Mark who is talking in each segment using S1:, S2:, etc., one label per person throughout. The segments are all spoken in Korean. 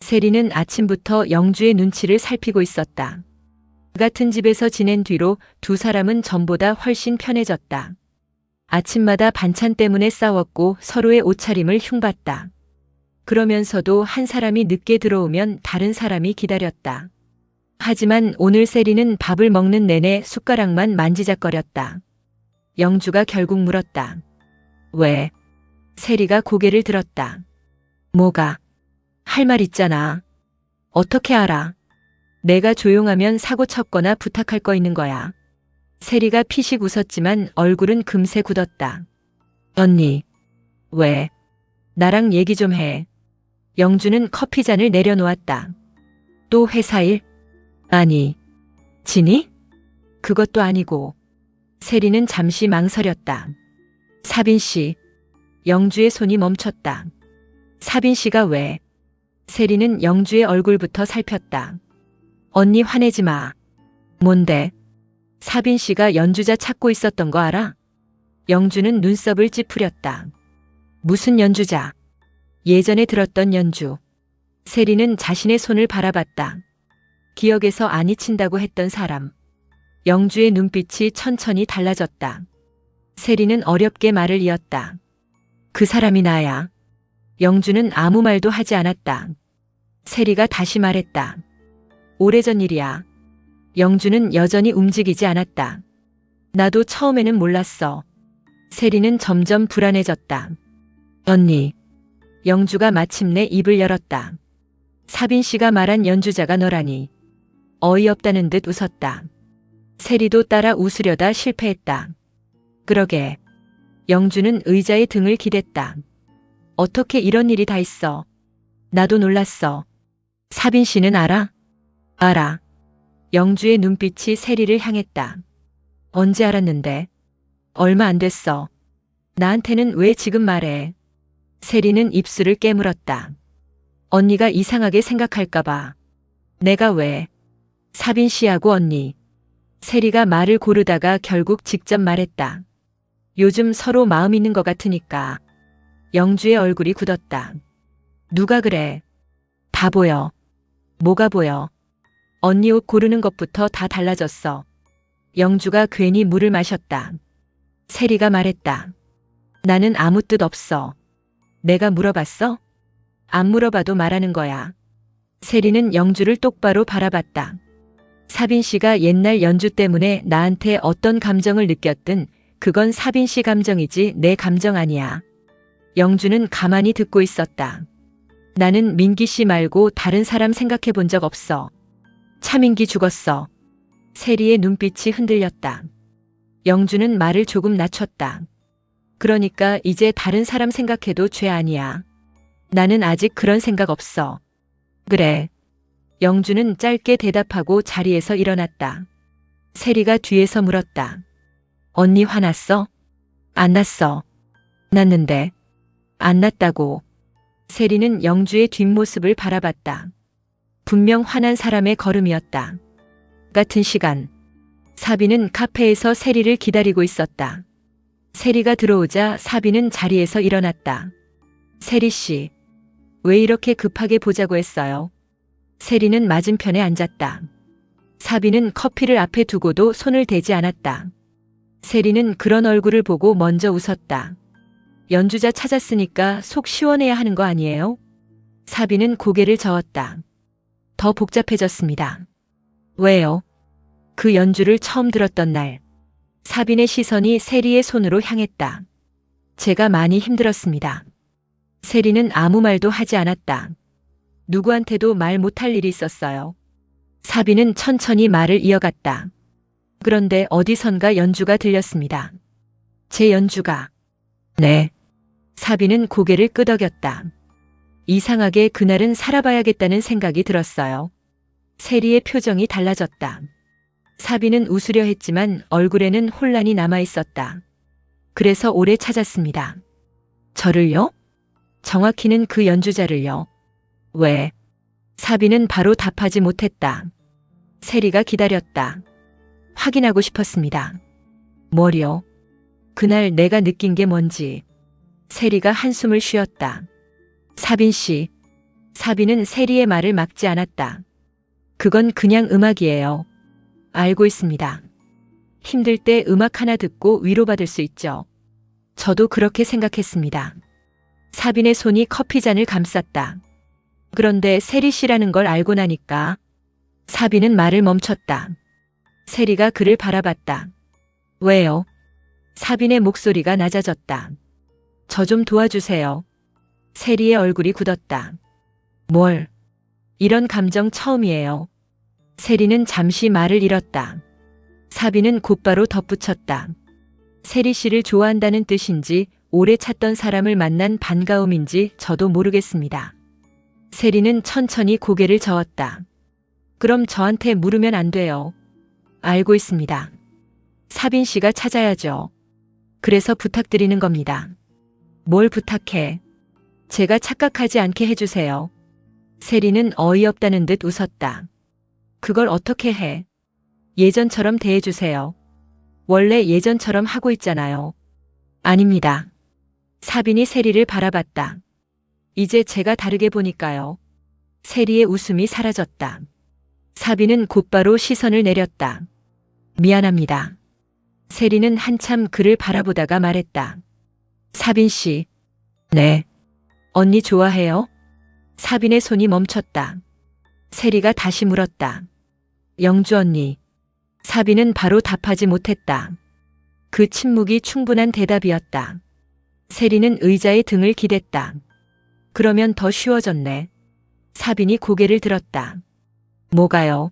S1: 세리는 아침부터 영주의 눈치를 살피고 있었다. 같은 집에서 지낸 뒤로 두 사람은 전보다 훨씬 편해졌다. 아침마다 반찬 때문에 싸웠고 서로의 옷차림을 흉봤다. 그러면서도 한 사람이 늦게 들어오면 다른 사람이 기다렸다. 하지만 오늘 세리는 밥을 먹는 내내 숟가락만 만지작거렸다. 영주가 결국 물었다. 왜? 세리가 고개를 들었다. 뭐가? 할 말 있잖아. 어떻게 알아? 내가 조용하면 사고 쳤거나 부탁할 거 있는 거야. 세리가 피식 웃었지만 얼굴은 금세 굳었다. 언니. 왜? 나랑 얘기 좀 해. 영주는 커피잔을 내려놓았다. 또 회사 일? 아니. 진이? 그것도 아니고. 세리는 잠시 망설였다. 사빈 씨. 영주의 손이 멈췄다. 사빈 씨가 왜? 세리는 영주의 얼굴부터 살폈다. 언니 화내지 마. 뭔데? 사빈 씨가 연주자 찾고 있었던 거 알아? 영주는 눈썹을 찌푸렸다. 무슨 연주자? 예전에 들었던 연주. 세리는 자신의 손을 바라봤다. 기억에서 안 잊힌다고 했던 사람. 영주의 눈빛이 천천히 달라졌다. 세리는 어렵게 말을 이었다. 그 사람이 나야. 영주는 아무 말도 하지 않았다. 세리가 다시 말했다. 오래전 일이야. 영주는 여전히 움직이지 않았다. 나도 처음에는 몰랐어. 세리는 점점 불안해졌다. 언니. 영주가 마침내 입을 열었다. 사빈 씨가 말한 연주자가 너라니. 어이없다는 듯 웃었다. 세리도 따라 웃으려다 실패했다. 그러게. 영주는 의자에 등을 기댔다. 어떻게 이런 일이 다 있어? 나도 놀랐어. 사빈 씨는 알아? 알아. 영주의 눈빛이 세리를 향했다. 언제 알았는데? 얼마 안 됐어. 나한테는 왜 지금 말해? 세리는 입술을 깨물었다. 언니가 이상하게 생각할까봐. 내가 왜? 사빈 씨하고 언니. 세리가 말을 고르다가 결국 직접 말했다. 요즘 서로 마음 있는 것 같으니까. 영주의 얼굴이 굳었다. 누가 그래? 다 보여. 뭐가 보여? 언니 옷 고르는 것부터 다 달라졌어. 영주가 괜히 물을 마셨다. 세리가 말했다. 나는 아무 뜻 없어. 내가 물어봤어? 안 물어봐도 말하는 거야. 세리는 영주를 똑바로 바라봤다. 사빈 씨가 옛날 연주 때문에 나한테 어떤 감정을 느꼈든 그건 사빈 씨 감정이지 내 감정 아니야. 영주는 가만히 듣고 있었다. 나는 민기 씨 말고 다른 사람 생각해 본 적 없어. 차민기 죽었어. 세리의 눈빛이 흔들렸다. 영주는 말을 조금 낮췄다. 그러니까 이제 다른 사람 생각해도 죄 아니야. 나는 아직 그런 생각 없어. 그래. 영주는 짧게 대답하고 자리에서 일어났다. 세리가 뒤에서 물었다. 언니 화났어? 안 났어. 났는데. 안 났다고. 세리는 영주의 뒷모습을 바라봤다. 분명 화난 사람의 걸음이었다. 같은 시간. 사비는 카페에서 세리를 기다리고 있었다. 세리가 들어오자 사비는 자리에서 일어났다. 세리 씨, 왜 이렇게 급하게 보자고 했어요? 세리는 맞은편에 앉았다. 사비는 커피를 앞에 두고도 손을 대지 않았다. 세리는 그런 얼굴을 보고 먼저 웃었다. 연주자 찾았으니까 속 시원해야 하는 거 아니에요? 사비는 고개를 저었다. 더 복잡해졌습니다. 왜요? 그 연주를 처음 들었던 날, 사빈의 시선이 세리의 손으로 향했다. 제가 많이 힘들었습니다. 세리는 아무 말도 하지 않았다. 누구한테도 말 못할 일이 있었어요. 사빈은 천천히 말을 이어갔다. 그런데 어디선가 연주가 들렸습니다. 제 연주가. 네. 사빈은 고개를 끄덕였다. 이상하게 그날은 살아봐야겠다는 생각이 들었어요. 세리의 표정이 달라졌다. 사빈은 웃으려 했지만 얼굴에는 혼란이 남아 있었다. 그래서 오래 찾았습니다. 저를요? 정확히는 그 연주자를요. 왜? 사빈은 바로 답하지 못했다. 세리가 기다렸다. 확인하고 싶었습니다. 뭘요? 그날 내가 느낀 게 뭔지. 세리가 한숨을 쉬었다. 사빈 씨, 사비는 세리의 말을 막지 않았다. 그건 그냥 음악이에요. 알고 있습니다. 힘들 때 음악 하나 듣고 위로받을 수 있죠. 저도 그렇게 생각했습니다. 사빈의 손이 커피잔을 감쌌다. 그런데 세리 씨라는 걸 알고 나니까 사빈은 말을 멈췄다. 세리가 그를 바라봤다. 왜요? 사빈의 목소리가 낮아졌다. 저 좀 도와주세요. 세리의 얼굴이 굳었다. 뭘? 이런 감정 처음이에요. 세리는 잠시 말을 잃었다. 사빈은 곧바로 덧붙였다. 세리 씨를 좋아한다는 뜻인지 오래 찾던 사람을 만난 반가움인지 저도 모르겠습니다. 세리는 천천히 고개를 저었다. 그럼 저한테 물으면 안 돼요. 알고 있습니다. 사빈 씨가 찾아야죠. 그래서 부탁드리는 겁니다. 뭘 부탁해? 제가 착각하지 않게 해주세요. 세리는 어이없다는 듯 웃었다. 그걸 어떻게 해? 예전처럼 대해주세요. 원래 예전처럼 하고 있잖아요. 아닙니다. 사빈이 세리를 바라봤다. 이제 제가 다르게 보니까요. 세리의 웃음이 사라졌다. 사빈은 곧바로 시선을 내렸다. 미안합니다. 세리는 한참 그를 바라보다가 말했다. 사빈 씨. 네. 언니 좋아해요? 사빈의 손이 멈췄다. 세리가 다시 물었다. 영주 언니. 사빈은 바로 답하지 못했다. 그 침묵이 충분한 대답이었다. 세리는 의자에 등을 기댔다. 그러면 더 쉬워졌네. 사빈이 고개를 들었다. 뭐가요?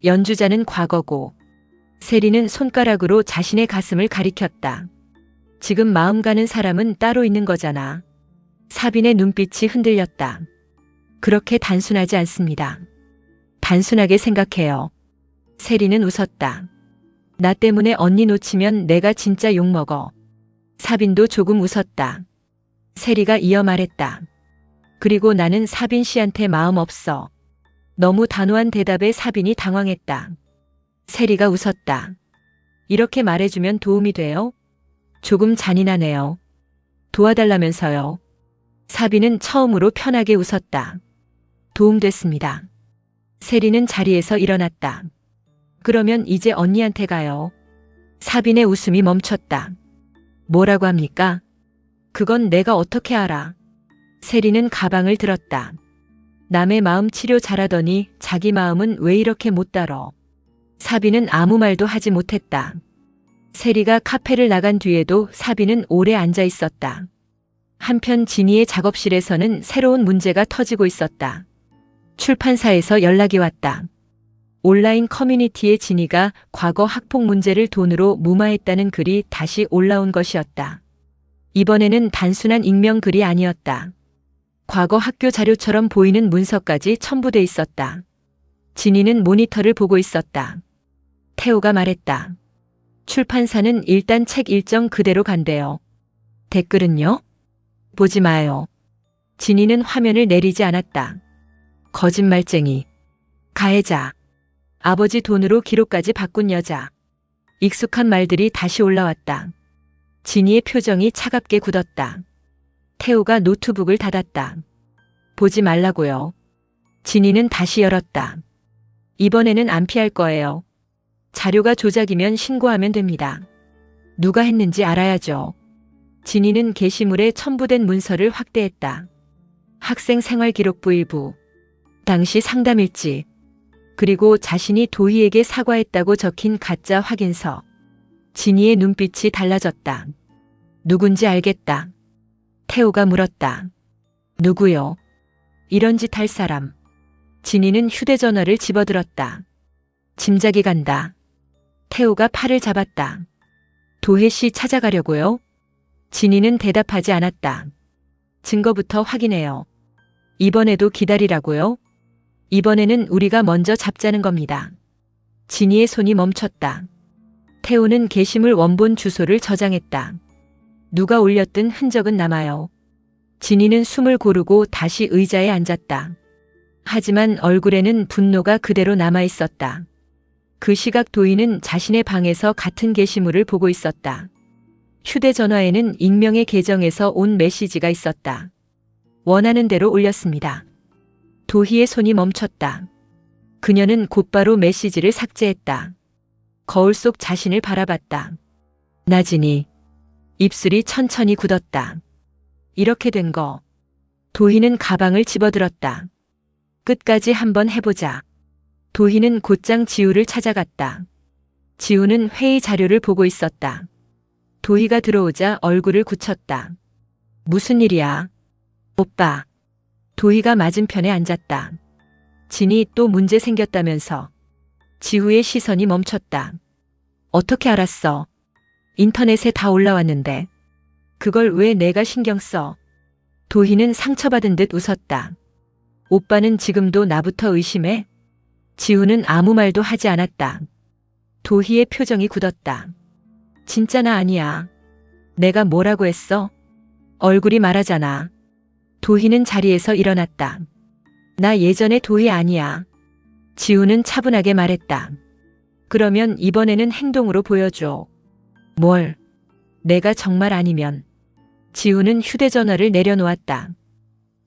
S1: 연주자는 과거고. 세리는 손가락으로 자신의 가슴을 가리켰다. 지금 마음 가는 사람은 따로 있는 거잖아. 사빈의 눈빛이 흔들렸다. 그렇게 단순하지 않습니다. 단순하게 생각해요. 세리는 웃었다. 나 때문에 언니 놓치면 내가 진짜 욕먹어. 사빈도 조금 웃었다. 세리가 이어 말했다. 그리고 나는 사빈 씨한테 마음 없어. 너무 단호한 대답에 사빈이 당황했다. 세리가 웃었다. 이렇게 말해주면 도움이 돼요? 조금 잔인하네요. 도와달라면서요. 사빈은 처음으로 편하게 웃었다. 도움됐습니다. 세리는 자리에서 일어났다. 그러면 이제 언니한테 가요. 사빈의 웃음이 멈췄다. 뭐라고 합니까? 그건 내가 어떻게 알아? 세리는 가방을 들었다. 남의 마음 치료 잘하더니 자기 마음은 왜 이렇게 못 다뤄? 사빈은 아무 말도 하지 못했다. 세리가 카페를 나간 뒤에도 사빈은 오래 앉아 있었다. 한편 진이의 작업실에서는 새로운 문제가 터지고 있었다. 출판사에서 연락이 왔다. 온라인 커뮤니티에 진이가 과거 학폭 문제를 돈으로 무마했다는 글이 다시 올라온 것이었다. 이번에는 단순한 익명 글이 아니었다. 과거 학교 자료처럼 보이는 문서까지 첨부돼 있었다. 진이는 모니터를 보고 있었다. 태호가 말했다. 출판사는 일단 책 일정 그대로 간대요. 댓글은요? 보지 마요. 진이는 화면을 내리지 않았다. 거짓말쟁이. 가해자. 아버지 돈으로 기록까지 바꾼 여자. 익숙한 말들이 다시 올라왔다. 진이의 표정이 차갑게 굳었다. 태호가 노트북을 닫았다. 보지 말라고요. 진이는 다시 열었다. 이번에는 안 피할 거예요. 자료가 조작이면 신고하면 됩니다. 누가 했는지 알아야죠. 진이는 게시물에 첨부된 문서를 확대했다. 학생 생활기록부 일부. 당시 상담일지. 그리고 자신이 도희에게 사과했다고 적힌 가짜 확인서. 진이의 눈빛이 달라졌다. 누군지 알겠다. 태호가 물었다. 누구요? 이런 짓 할 사람. 진이는 휴대전화를 집어들었다. 짐작이 간다. 태호가 팔을 잡았다. 도혜 씨 찾아가려고요? 진이는 대답하지 않았다. 증거부터 확인해요. 이번에도 기다리라고요? 이번에는 우리가 먼저 잡자는 겁니다. 진이의 손이 멈췄다. 태호는 게시물 원본 주소를 저장했다. 누가 올렸든 흔적은 남아요. 진이는 숨을 고르고 다시 의자에 앉았다. 하지만 얼굴에는 분노가 그대로 남아 있었다. 그 시각 도희는 자신의 방에서 같은 게시물을 보고 있었다. 휴대전화에는 익명의 계정에서 온 메시지가 있었다. 원하는 대로 올렸습니다. 도희의 손이 멈췄다. 그녀는 곧바로 메시지를 삭제했다. 거울 속 자신을 바라봤다. 나진이. 입술이 천천히 굳었다. 이렇게 된 거. 도희는 가방을 집어들었다. 끝까지 한번 해보자. 도희는 곧장 지우를 찾아갔다. 지우는 회의 자료를 보고 있었다. 도희가 들어오자 얼굴을 굳혔다. 무슨 일이야? 오빠. 도희가 맞은편에 앉았다. 진이 또 문제 생겼다면서. 지우의 시선이 멈췄다. 어떻게 알았어? 인터넷에 다 올라왔는데. 그걸 왜 내가 신경 써? 도희는 상처받은 듯 웃었다. 오빠는 지금도 나부터 의심해? 지우는 아무 말도 하지 않았다. 도희의 표정이 굳었다. 진짜 나 아니야. 내가 뭐라고 했어? 얼굴이 말하잖아. 도희는 자리에서 일어났다. 나 예전의 도희 아니야. 지우는 차분하게 말했다. 그러면 이번에는 행동으로 보여줘. 뭘? 내가 정말 아니면. 지우는 휴대전화를 내려놓았다.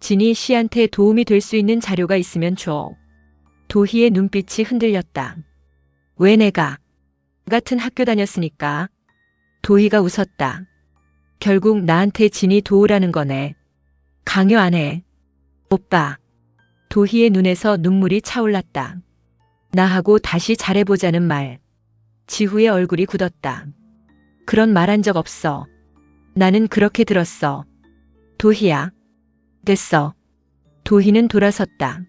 S1: 진이 씨한테 도움이 될 수 있는 자료가 있으면 줘. 도희의 눈빛이 흔들렸다. 왜 내가? 같은 학교 다녔으니까. 도희가 웃었다. 결국 나한테 진이 도우라는 거네. 강요 안 해. 오빠. 도희의 눈에서 눈물이 차올랐다. 나하고 다시 잘해보자는 말. 지우의 얼굴이 굳었다. 그런 말 한 적 없어. 나는 그렇게 들었어. 도희야. 됐어. 도희는 돌아섰다.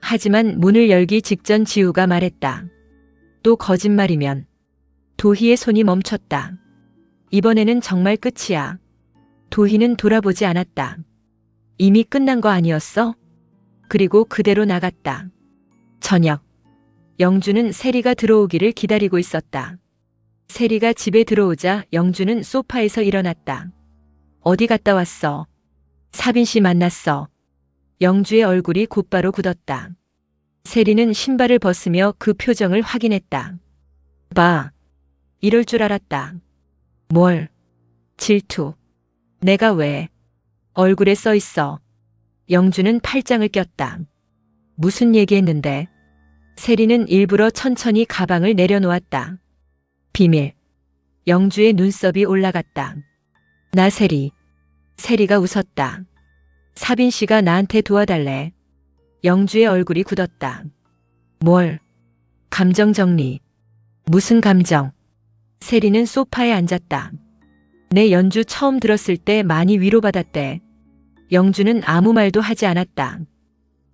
S1: 하지만 문을 열기 직전 지우가 말했다. 또 거짓말이면. 도희의 손이 멈췄다. 이번에는 정말 끝이야. 도희는 돌아보지 않았다. 이미 끝난 거 아니었어? 그리고 그대로 나갔다. 저녁. 영주는 세리가 들어오기를 기다리고 있었다. 세리가 집에 들어오자 영주는 소파에서 일어났다. 어디 갔다 왔어? 사빈 씨 만났어. 영주의 얼굴이 곧바로 굳었다. 세리는 신발을 벗으며 그 표정을 확인했다. 봐. 이럴 줄 알았다. 뭘? 질투. 내가 왜? 얼굴에 써 있어. 영주는 팔짱을 꼈다. 무슨 얘기했는데? 세리는 일부러 천천히 가방을 내려놓았다. 비밀. 영주의 눈썹이 올라갔다. 나 세리. 세리가 웃었다. 사빈 씨가 나한테 도와달래. 영주의 얼굴이 굳었다. 뭘? 감정 정리. 무슨 감정? 세리는 소파에 앉았다. 내 연주 처음 들었을 때 많이 위로받았대. 영주는 아무 말도 하지 않았다.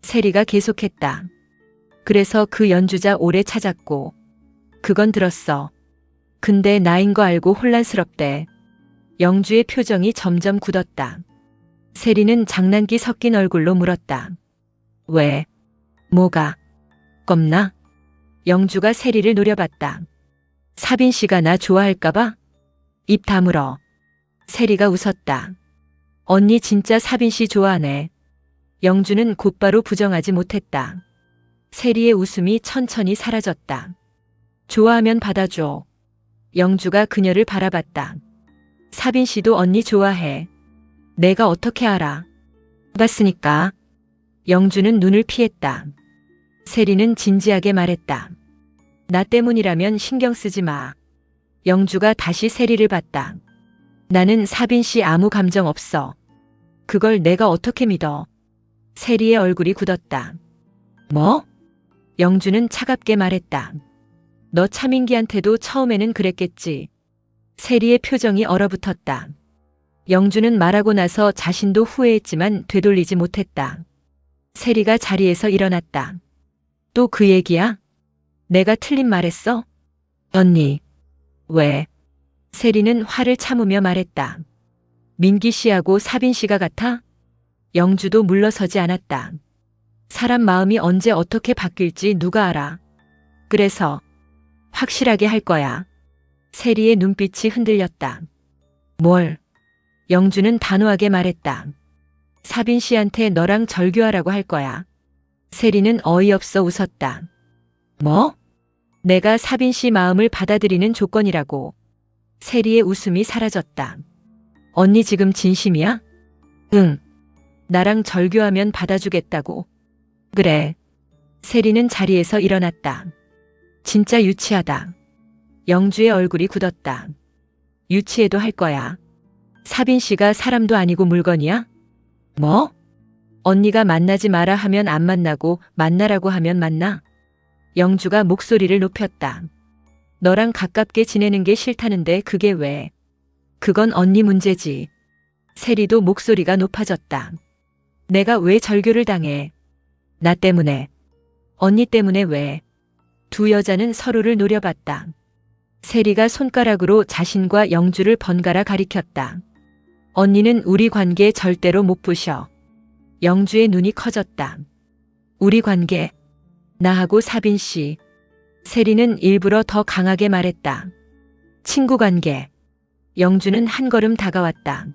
S1: 세리가 계속했다. 그래서 그 연주자 오래 찾았고. 그건 들었어. 근데 나인 거 알고 혼란스럽대. 영주의 표정이 점점 굳었다. 세리는 장난기 섞인 얼굴로 물었다. 왜? 뭐가? 겁나? 영주가 세리를 노려봤다. 사빈 씨가 나 좋아할까봐? 입 다물어. 세리가 웃었다. 언니 진짜 사빈 씨 좋아하네. 영주는 곧바로 부정하지 못했다. 세리의 웃음이 천천히 사라졌다. 좋아하면 받아줘. 영주가 그녀를 바라봤다. 사빈 씨도 언니 좋아해. 내가 어떻게 알아? 봤으니까. 영주는 눈을 피했다. 세리는 진지하게 말했다. 나 때문이라면 신경 쓰지 마. 영주가 다시 세리를 봤다. 나는 사빈 씨 아무 감정 없어. 그걸 내가 어떻게 믿어? 세리의 얼굴이 굳었다. 뭐? 영주는 차갑게 말했다. 너 차민기한테도 처음에는 그랬겠지. 세리의 표정이 얼어붙었다. 영주는 말하고 나서 자신도 후회했지만 되돌리지 못했다. 세리가 자리에서 일어났다. 또 그 얘기야? 내가 틀린 말했어? 언니. 왜? 세리는 화를 참으며 말했다. 민기 씨하고 사빈 씨가 같아? 영주도 물러서지 않았다. 사람 마음이 언제 어떻게 바뀔지 누가 알아. 그래서 확실하게 할 거야. 세리의 눈빛이 흔들렸다. 뭘? 영주는 단호하게 말했다. 사빈 씨한테 너랑 절교하라고 할 거야. 세리는 어이없어 웃었다. 뭐? 내가 사빈 씨 마음을 받아들이는 조건이라고. 세리의 웃음이 사라졌다. 언니 지금 진심이야? 응. 나랑 절교하면 받아주겠다고. 그래. 세리는 자리에서 일어났다. 진짜 유치하다. 영주의 얼굴이 굳었다. 유치해도 할 거야. 사빈 씨가 사람도 아니고 물건이야? 뭐? 언니가 만나지 마라 하면 안 만나고 만나라고 하면 만나? 영주가 목소리를 높였다. 너랑 가깝게 지내는 게 싫다는데 그게 왜? 그건 언니 문제지. 세리도 목소리가 높아졌다. 내가 왜 절교를 당해? 나 때문에. 언니 때문에 왜? 두 여자는 서로를 노려봤다. 세리가 손가락으로 자신과 영주를 번갈아 가리켰다. 언니는 우리 관계 절대로 못 부셔. 영주의 눈이 커졌다. 우리 관계. 나하고 사빈 씨. 세리는 일부러 더 강하게 말했다. 친구 관계. 영주는 한 걸음 다가왔다.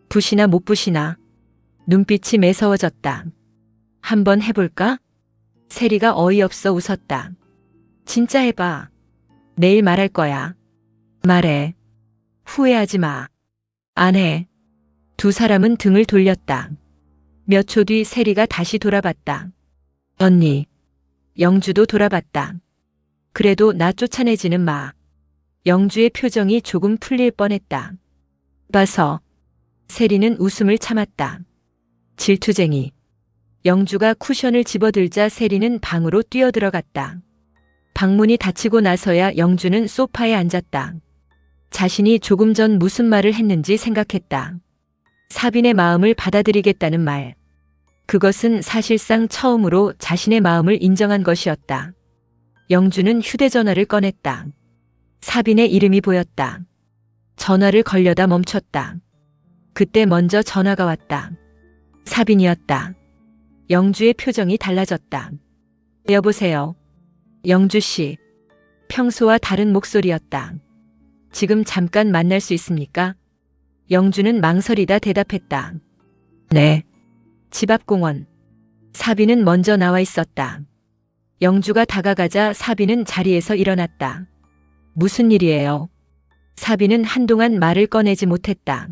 S1: 부시나 못 부시나. 눈빛이 매서워졌다. 한번 해볼까? 세리가 어이없어 웃었다. 진짜 해봐. 내일 말할 거야. 말해. 후회하지 마. 안 해. 두 사람은 등을 돌렸다. 몇 초 뒤 세리가 다시 돌아봤다. 언니. 영주도 돌아봤다. 그래도 나 쫓아내지는 마. 영주의 표정이 조금 풀릴 뻔했다. 봐서. 세리는 웃음을 참았다. 질투쟁이. 영주가 쿠션을 집어들자 세리는 방으로 뛰어들어갔다. 방문이 닫히고 나서야 영주는 소파에 앉았다. 자신이 조금 전 무슨 말을 했는지 생각했다. 사빈의 마음을 받아들이겠다는 말. 그것은 사실상 처음으로 자신의 마음을 인정한 것이었다. 영주는 휴대전화를 꺼냈다. 사빈의 이름이 보였다. 전화를 걸려다 멈췄다. 그때 먼저 전화가 왔다. 사빈이었다. 영주의 표정이 달라졌다. 여보세요. 영주 씨. 평소와 다른 목소리였다. 지금 잠깐 만날 수 있습니까? 영주는 망설이다 대답했다. 네. 집 앞 공원. 사빈은 먼저 나와 있었다. 영주가 다가가자 사빈은 자리에서 일어났다. 무슨 일이에요? 사빈은 한동안 말을 꺼내지 못했다.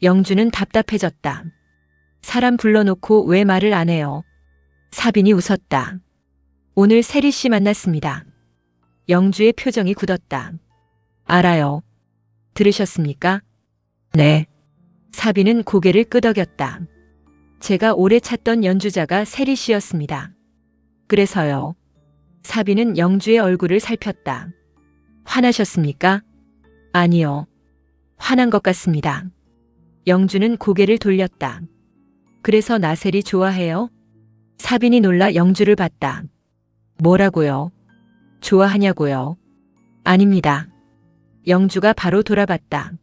S1: 영주는 답답해졌다. 사람 불러놓고 왜 말을 안 해요? 사빈이 웃었다. 오늘 세리 씨 만났습니다. 영주의 표정이 굳었다. 알아요. 들으셨습니까? 네. 사빈은 고개를 끄덕였다. 제가 오래 찾던 연주자가 세리 씨였습니다. 그래서요. 사빈은 영주의 얼굴을 살폈다. 화나셨습니까? 아니요. 화난 것 같습니다. 영주는 고개를 돌렸다. 그래서 나세리 좋아해요? 사빈이 놀라 영주를 봤다. 뭐라고요? 좋아하냐고요? 아닙니다. 영주가 바로 돌아봤다.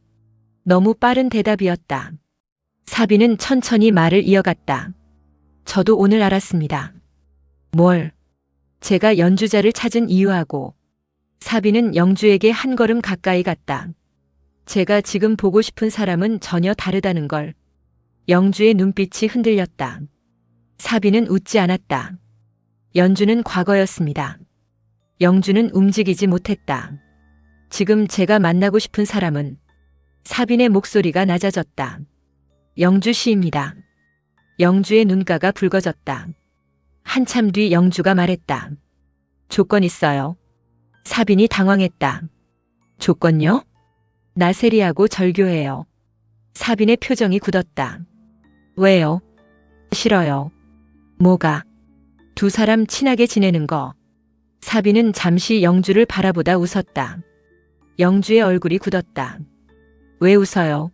S1: 너무 빠른 대답이었다. 사빈은 천천히 말을 이어갔다. 저도 오늘 알았습니다. 뭘? 제가 연주자를 찾은 이유하고. 사빈은 영주에게 한 걸음 가까이 갔다. 제가 지금 보고 싶은 사람은 전혀 다르다는 걸. 영주의 눈빛이 흔들렸다. 사빈은 웃지 않았다. 연주는 과거였습니다. 영주는 움직이지 못했다. 지금 제가 만나고 싶은 사람은. 사빈의 목소리가 낮아졌다. 영주 씨입니다. 영주의 눈가가 붉어졌다. 한참 뒤 영주가 말했다. 조건 있어요. 사빈이 당황했다. 조건요? 나세리하고 절교해요. 사빈의 표정이 굳었다. 왜요? 싫어요. 뭐가? 두 사람 친하게 지내는 거. 사빈은 잠시 영주를 바라보다 웃었다. 영주의 얼굴이 굳었다. 왜 웃어요?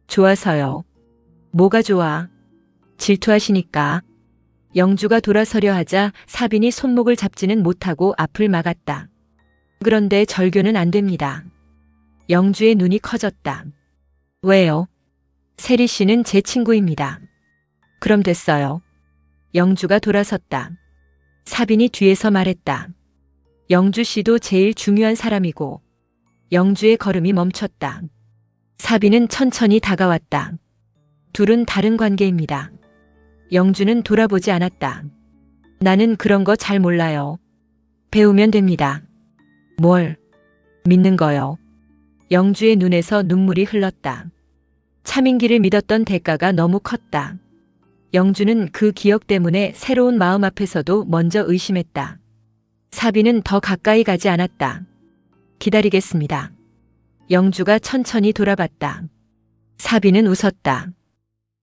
S1: 좋아서요. 뭐가 좋아? 질투하시니까. 영주가 돌아서려 하자 사빈이 손목을 잡지는 못하고 앞을 막았다. 그런데 절교는 안 됩니다. 영주의 눈이 커졌다. 왜요? 세리 씨는 제 친구입니다. 그럼 됐어요. 영주가 돌아섰다. 사빈이 뒤에서 말했다. 영주 씨도 제일 중요한 사람이고. 영주의 걸음이 멈췄다. 사빈은 천천히 다가왔다. 둘은 다른 관계입니다. 영주는 돌아보지 않았다. 나는 그런 거 잘 몰라요. 배우면 됩니다. 뭘? 믿는 거요. 영주의 눈에서 눈물이 흘렀다. 차민기를 믿었던 대가가 너무 컸다. 영주는 그 기억 때문에 새로운 마음 앞에서도 먼저 의심했다. 사비는 더 가까이 가지 않았다. 기다리겠습니다. 영주가 천천히 돌아봤다. 사비는 웃었다.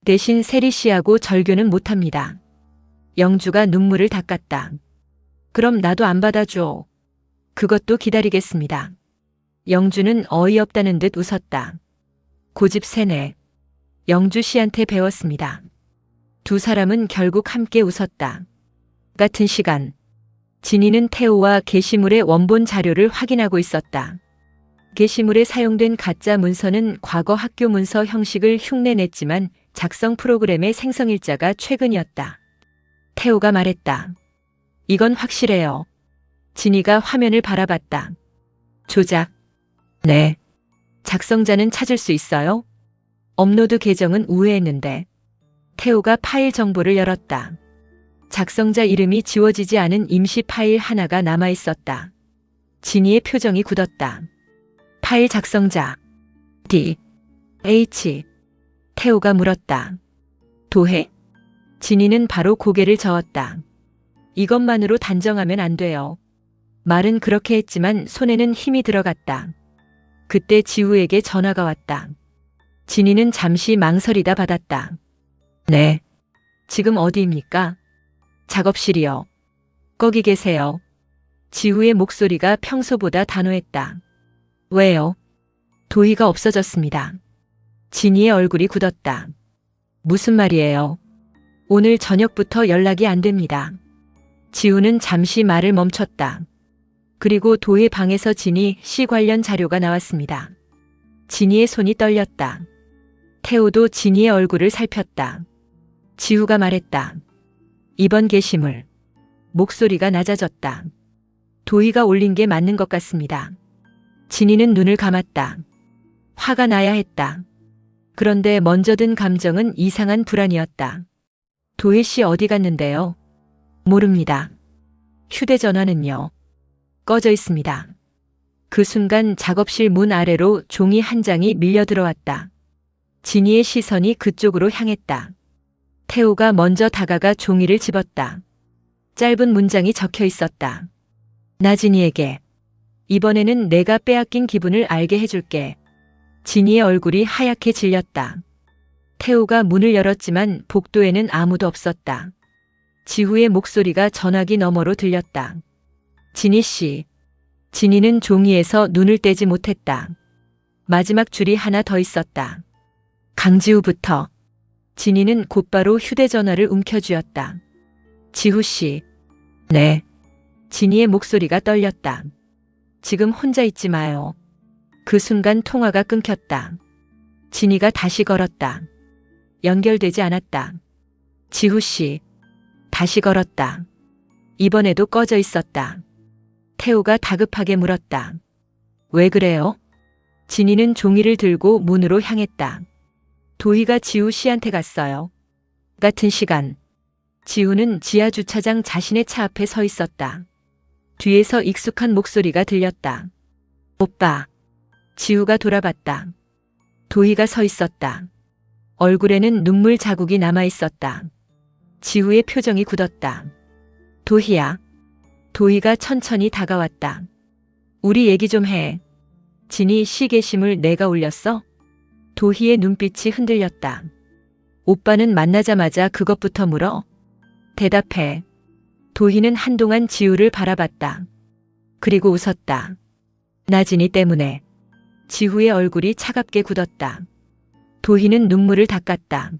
S1: 대신 세리 씨하고 절교는 못합니다. 영주가 눈물을 닦았다. 그럼 나도 안 받아줘. 그것도 기다리겠습니다. 영주는 어이없다는 듯 웃었다. 고집세네. 영주 씨한테 배웠습니다. 두 사람은 결국 함께 웃었다. 같은 시간, 진이는 태호와 게시물의 원본 자료를 확인하고 있었다. 게시물에 사용된 가짜 문서는 과거 학교 문서 형식을 흉내냈지만 작성 프로그램의 생성일자가 최근이었다. 태호가 말했다. 이건 확실해요. 진이가 화면을 바라봤다. 조작. 네. 작성자는 찾을 수 있어요? 업로드 계정은 우회했는데. 태호가 파일 정보를 열었다. 작성자 이름이 지워지지 않은 임시 파일 하나가 남아 있었다. 진이의 표정이 굳었다. 파일 작성자. D. H. 태호가 물었다. 도해? 진이는 바로 고개를 저었다. 이것만으로 단정하면 안 돼요. 말은 그렇게 했지만 손에는 힘이 들어갔다. 그때 지우에게 전화가 왔다. 진이는 잠시 망설이다 받았다. 네. 지금 어디입니까? 작업실이요. 거기 계세요. 지우의 목소리가 평소보다 단호했다. 왜요? 도희가 없어졌습니다. 진이의 얼굴이 굳었다. 무슨 말이에요? 오늘 저녁부터 연락이 안 됩니다. 지우는 잠시 말을 멈췄다. 그리고 도희 방에서 진이 씨 관련 자료가 나왔습니다. 진이의 손이 떨렸다. 태호도 진이의 얼굴을 살폈다. 지우가 말했다. 이번 게시물. 목소리가 낮아졌다. 도희가 올린 게 맞는 것 같습니다. 진이는 눈을 감았다. 화가 나야 했다. 그런데 먼저 든 감정은 이상한 불안이었다. 도희 씨 어디 갔는데요? 모릅니다. 휴대전화는요? 꺼져 있습니다. 그 순간 작업실 문 아래로 종이 한 장이 밀려 들어왔다. 진이의 시선이 그쪽으로 향했다. 태호가 먼저 다가가 종이를 집었다. 짧은 문장이 적혀 있었다. 나진이에게. 이번에는 내가 빼앗긴 기분을 알게 해줄게. 진이의 얼굴이 하얗게 질렸다. 태호가 문을 열었지만 복도에는 아무도 없었다. 지후의 목소리가 전화기 너머로 들렸다. 진이 씨. 진이는 종이에서 눈을 떼지 못했다. 마지막 줄이 하나 더 있었다. 강지우부터. 진이는 곧바로 휴대전화를 움켜쥐었다. 지후 씨. 네. 진이의 목소리가 떨렸다. 지금 혼자 있지 마요. 그 순간 통화가 끊겼다. 진이가 다시 걸었다. 연결되지 않았다. 지후 씨. 다시 걸었다. 이번에도 꺼져 있었다. 태호가 다급하게 물었다. 왜 그래요? 진이는 종이를 들고 문으로 향했다. 도희가 지우 씨한테 갔어요. 같은 시간. 지우는 지하 주차장 자신의 차 앞에 서 있었다. 뒤에서 익숙한 목소리가 들렸다. 오빠. 지우가 돌아봤다. 도희가 서 있었다. 얼굴에는 눈물 자국이 남아 있었다. 지우의 표정이 굳었다. 도희야. 도희가 천천히 다가왔다. 우리 얘기 좀 해. 진이 씨 게시물 내가 올렸어? 도희의 눈빛이 흔들렸다. 오빠는 만나자마자 그것부터 물어? 대답해. 도희는 한동안 지우를 바라봤다. 그리고 웃었다. 나진이 때문에. 지우의 얼굴이 차갑게 굳었다. 도희는 눈물을 닦았다.